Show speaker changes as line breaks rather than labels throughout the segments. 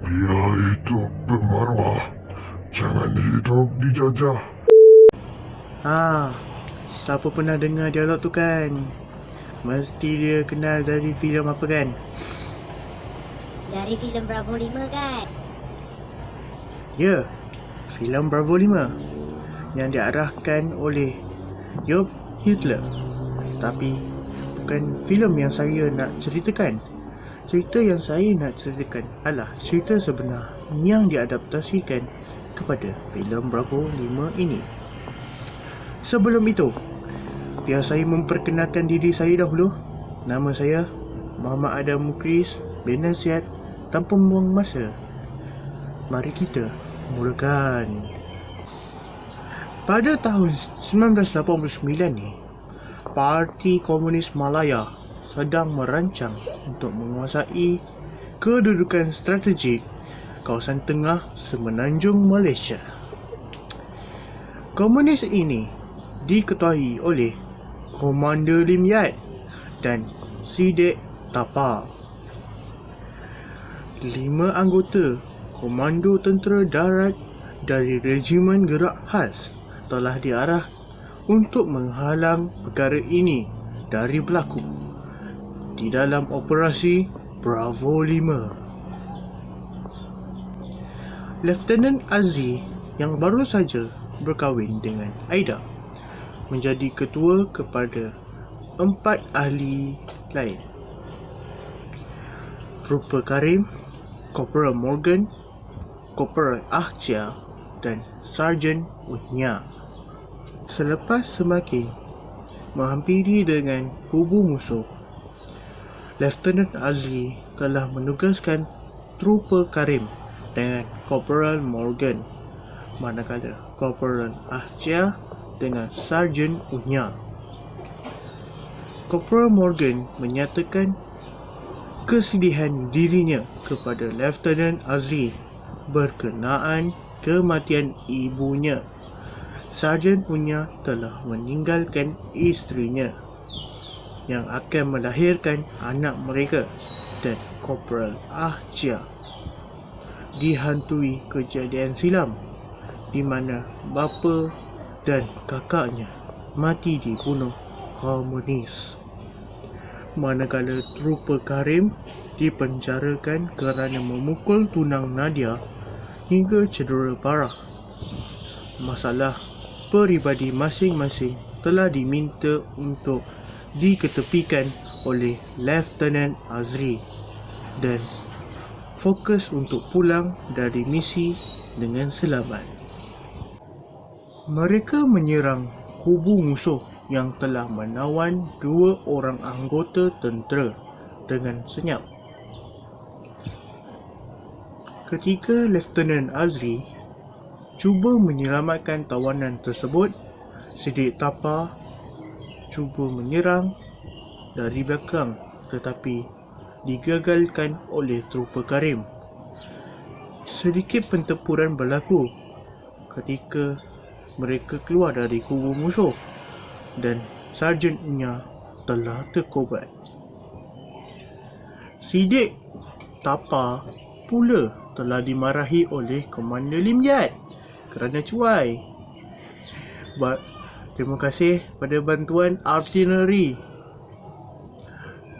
Dia hidup bermaruah, jangan hidup dijajah.
Siapa pernah dengar dialog tu kan? Mesti dia kenal dari filem apa kan?
Dari filem Bravo 5 kan?
Ya, filem Bravo 5 yang diarahkan oleh Job Hitler. Tapi bukan filem yang saya nak ceritakan. Cerita yang saya nak ceritakan adalah cerita sebenar yang diadaptasikan kepada filem Bravo 5 ini. Sebelum itu, biar saya memperkenalkan diri saya dahulu. Nama saya Muhammad Adam Mukris bin Nasihat. Tanpa membuang masa, mari kita mulakan. Pada tahun 1989 ni, Parti Komunis Malaya sedang merancang untuk menguasai kedudukan strategik kawasan tengah semenanjung Malaysia. Komunis ini diketuai oleh Komander Lim Yat dan Sidek Tapa. 5 anggota Komando Tentera Darat dari Regimen Gerak Khas telah diarah untuk menghalang perkara ini dari berlaku di dalam operasi Bravo 5. Lieutenant Azri yang baru saja berkahwin dengan Aida menjadi ketua kepada 4 ahli lain. Rupa Karim, Corporal Morgan, Corporal Ahcia dan Sarjan Unya. Selepas semakin menghampiri dengan kubu musuh, Lieutenant Azri telah menugaskan Trooper Karim dengan Corporal Morgan, manakala Corporal Ahcia dengan Sarjan Unya. Corporal Morgan menyatakan kesedihan dirinya kepada Lieutenant Azri berkenaan kematian ibunya. Sarjan Unya telah meninggalkan isterinya yang akan melahirkan anak mereka, dan Corporal Ahcia dihantui kejadian silam di mana bapa dan kakaknya mati dibunuh komunis. Manakala Trooper Karim dipenjarakan kerana memukul tunang Nadia hingga cedera parah. Masalah peribadi masing-masing telah diminta untuk diketepikan oleh Lieutenant Azri dan fokus untuk pulang dari misi dengan selamat. Mereka menyerang kubu musuh yang telah menawan 2 orang anggota tentera dengan senyap. Ketika Lieutenant Azri cuba menyelamatkan tawanan tersebut, Sidek Tapa cuba menyerang dari belakang tetapi digagalkan oleh Trooper Karim. Sedikit pertempuran berlaku ketika mereka keluar dari kubu musuh dan Sarjan Unya telah terkobat. Sidek Tapa pula telah dimarahi oleh Komander Lim Yat kerana cuai. Terima kasih pada bantuan artileri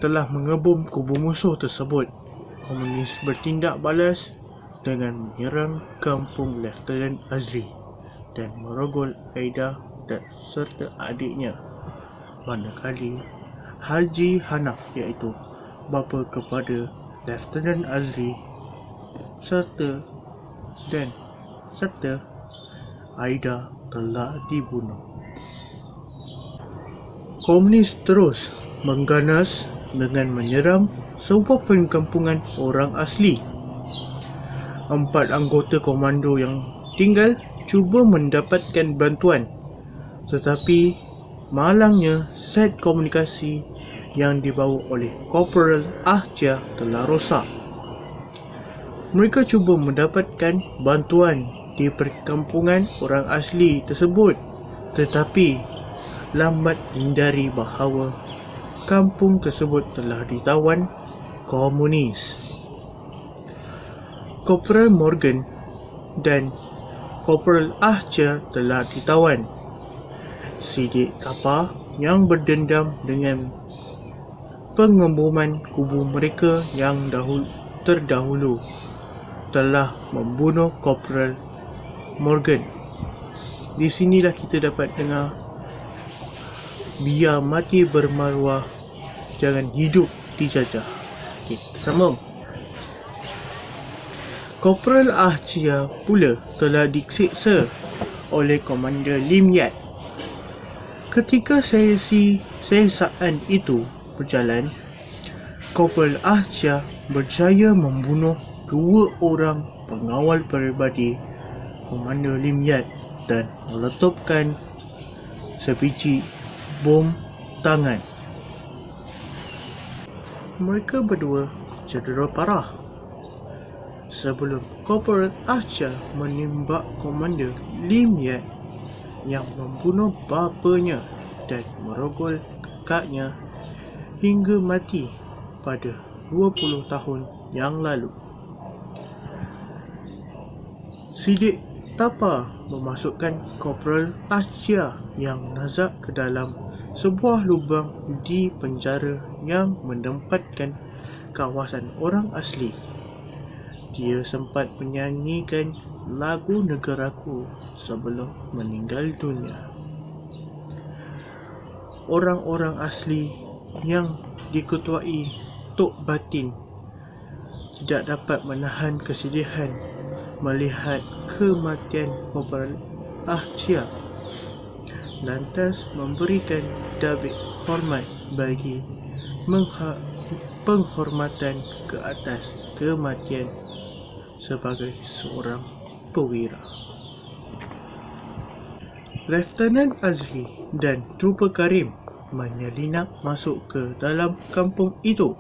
telah mengebom kubu musuh tersebut. Komunis bertindak balas dengan menyerang kampung Lieutenant Azri dan merogol Aida dan serta adiknya, manakala Haji Hanaf, iaitu bapa kepada Lieutenant Azri serta Aida telah dibunuh. Komunis terus mengganas dengan menyerang sebuah perkampungan orang asli. 4 anggota komando yang tinggal cuba mendapatkan bantuan, tetapi malangnya set komunikasi yang dibawa oleh Corporal Ahcia telah rosak. Mereka cuba mendapatkan bantuan di perkampungan orang asli tersebut, tetapi lambat hindari bahawa kampung tersebut telah ditawan komunis. Corporal Morgan dan Corporal Ahcia telah ditawan. Sidik Tapa yang berdendam dengan pengembuman kubu mereka yang terdahulu telah membunuh Corporal Morgan. Di sinilah kita dapat dengar, biar mati bermaruah, jangan hidup dijajah. Okey, sambung. Corporal Ahcia pula telah disiksa oleh Komander Lim Yat. Ketika siasaan itu berjalan, Corporal Ahcia berjaya membunuh 2 orang pengawal peribadi Komander Lim Yat dan meletupkan sebiji bom tangan. Mereka berdua cedera parah. Sebelum Corporal Ahcia menembak Komander Lim Yat yang membunuh bapanya dan merogol kakaknya hingga mati pada 20 tahun yang lalu. Sidik Tapa memasukkan Corporal Ahcia yang nazak ke dalam sebuah lubang di penjara yang menempatkan kawasan orang asli. Dia sempat menyanyikan lagu Negaraku sebelum meninggal dunia. Orang-orang asli yang diketuai Tok Batin tidak dapat menahan kesedihan melihat kematian Corporal Ahcia, lantas memberikan tabik hormat bagi penghormatan ke atas kematian sebagai seorang perwira. Lieutenant Azri dan Trooper Karim menyelinap masuk ke dalam kampung itu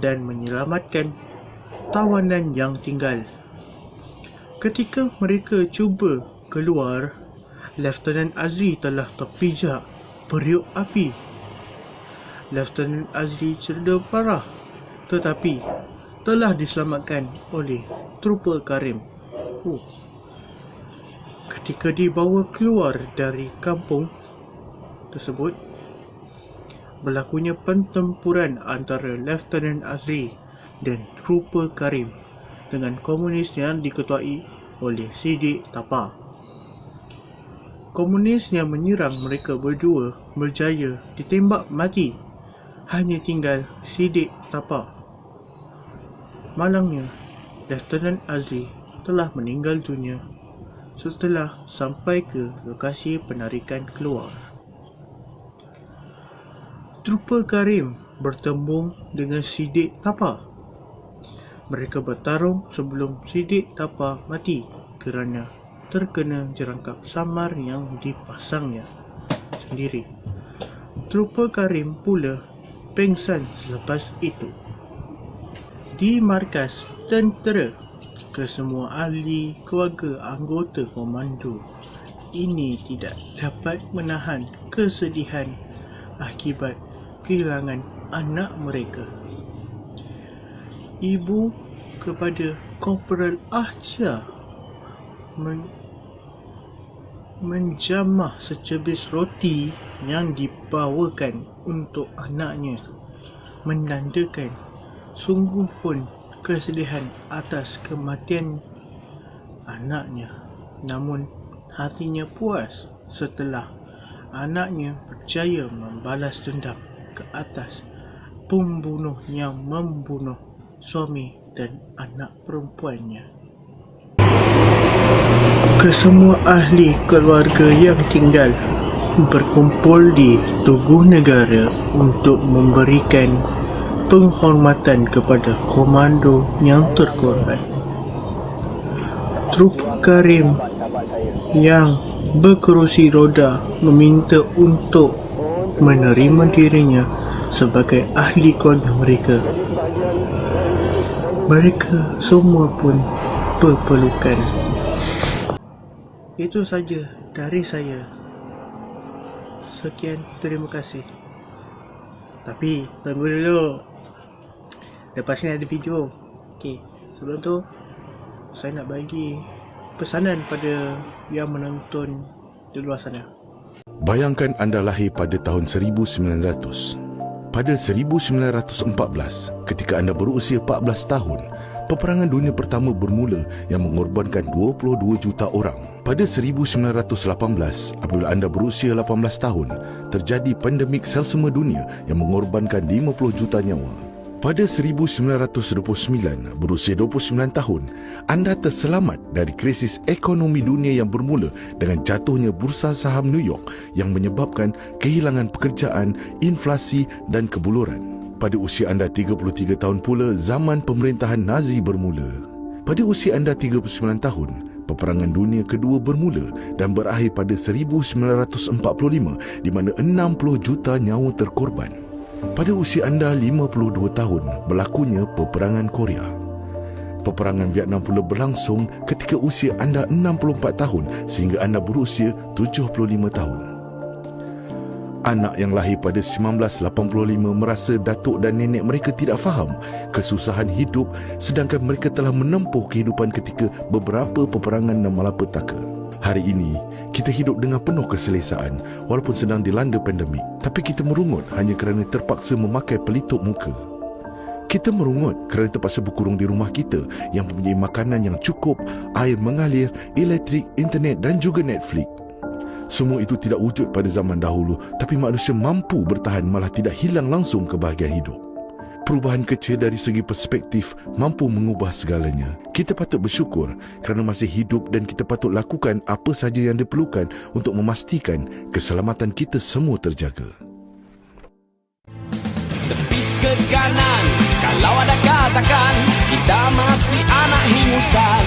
dan menyelamatkan tawanan yang tinggal. Ketika mereka cuba keluar, Lieutenant Azri telah terpijak periuk api. Lieutenant Azri cedera parah tetapi telah diselamatkan oleh Trooper Karim. Ketika dibawa keluar dari kampung tersebut, berlakunya pertempuran antara Lieutenant Azri dan Trooper Karim dengan komunis yang diketuai oleh Sidik Tapa. Komunis yang menyerang mereka berdua berjaya ditembak mati. Hanya tinggal Sidik Tapa. Malangnya, Lieutenant Azri telah meninggal dunia setelah sampai ke lokasi penarikan keluar. Trooper Karim bertembung dengan Sidik Tapa. Mereka bertarung sebelum Sidik Tapa mati kerana terkena jerangkap samar yang dipasangnya sendiri. Trooper Karim pula pengsan selepas itu. Di markas tentera, kesemua ahli keluarga anggota komando ini tidak dapat menahan kesedihan akibat kehilangan anak mereka. Ibu kepada Corporal Ahcia menjamah secebis roti yang dibawakan untuk anaknya, menandakan sungguh pun kesedihan atas kematian anaknya. Namun hatinya puas setelah anaknya berjaya membalas dendam ke atas pembunuh yang membunuh suami dan anak perempuannya. Kesemua ahli keluarga yang tinggal berkumpul di Tugu Negara untuk memberikan penghormatan kepada komando yang terkorban. Trooper Karim yang berkerusi roda meminta untuk menerima dirinya sebagai ahli keluarga mereka. Mereka semua pun berpelukan. Itu saja dari saya. Sekian, terima kasih. Tapi tunggu dulu, lepas ni ada video. Okey, sebelum tu saya nak bagi pesanan pada yang menonton di luar sana.
Bayangkan anda lahir pada tahun 1900. Pada 1914, ketika anda berusia 14 tahun, Peperangan Dunia Pertama bermula yang mengorbankan 22 juta orang. Pada 1918, apabila anda berusia 18 tahun, terjadi pandemik selsema dunia yang mengorbankan 50 juta nyawa. Pada 1929, berusia 29 tahun, anda terselamat dari krisis ekonomi dunia yang bermula dengan jatuhnya bursa saham New York yang menyebabkan kehilangan pekerjaan, inflasi dan kebuluran. Pada usia anda 33 tahun pula, zaman pemerintahan Nazi bermula. Pada usia anda 39 tahun, Peperangan Dunia Kedua bermula dan berakhir pada 1945 di mana 60 juta nyawa terkorban. Pada usia anda 52 tahun, berlakunya Peperangan Korea. Peperangan Vietnam pula berlangsung ketika usia anda 64 tahun sehingga anda berusia 75 tahun. Anak yang lahir pada 1985 merasa datuk dan nenek mereka tidak faham kesusahan hidup sedangkan mereka telah menempuh kehidupan ketika beberapa peperangan dan malapetaka. Hari ini, kita hidup dengan penuh keselesaan walaupun sedang dilanda pandemik. Tapi kita merungut hanya kerana terpaksa memakai pelitup muka. Kita merungut kerana terpaksa berkurung di rumah kita yang mempunyai makanan yang cukup, air mengalir, elektrik, internet dan juga Netflix. Semua itu tidak wujud pada zaman dahulu, tapi manusia mampu bertahan malah tidak hilang langsung kebahagiaan hidup. Perubahan kecil dari segi perspektif mampu mengubah segalanya. Kita patut bersyukur kerana masih hidup dan kita patut lakukan apa sahaja yang diperlukan untuk memastikan keselamatan kita semua terjaga.
Tepis ke kanan, kalau ada katakan kita masih anak hingusan.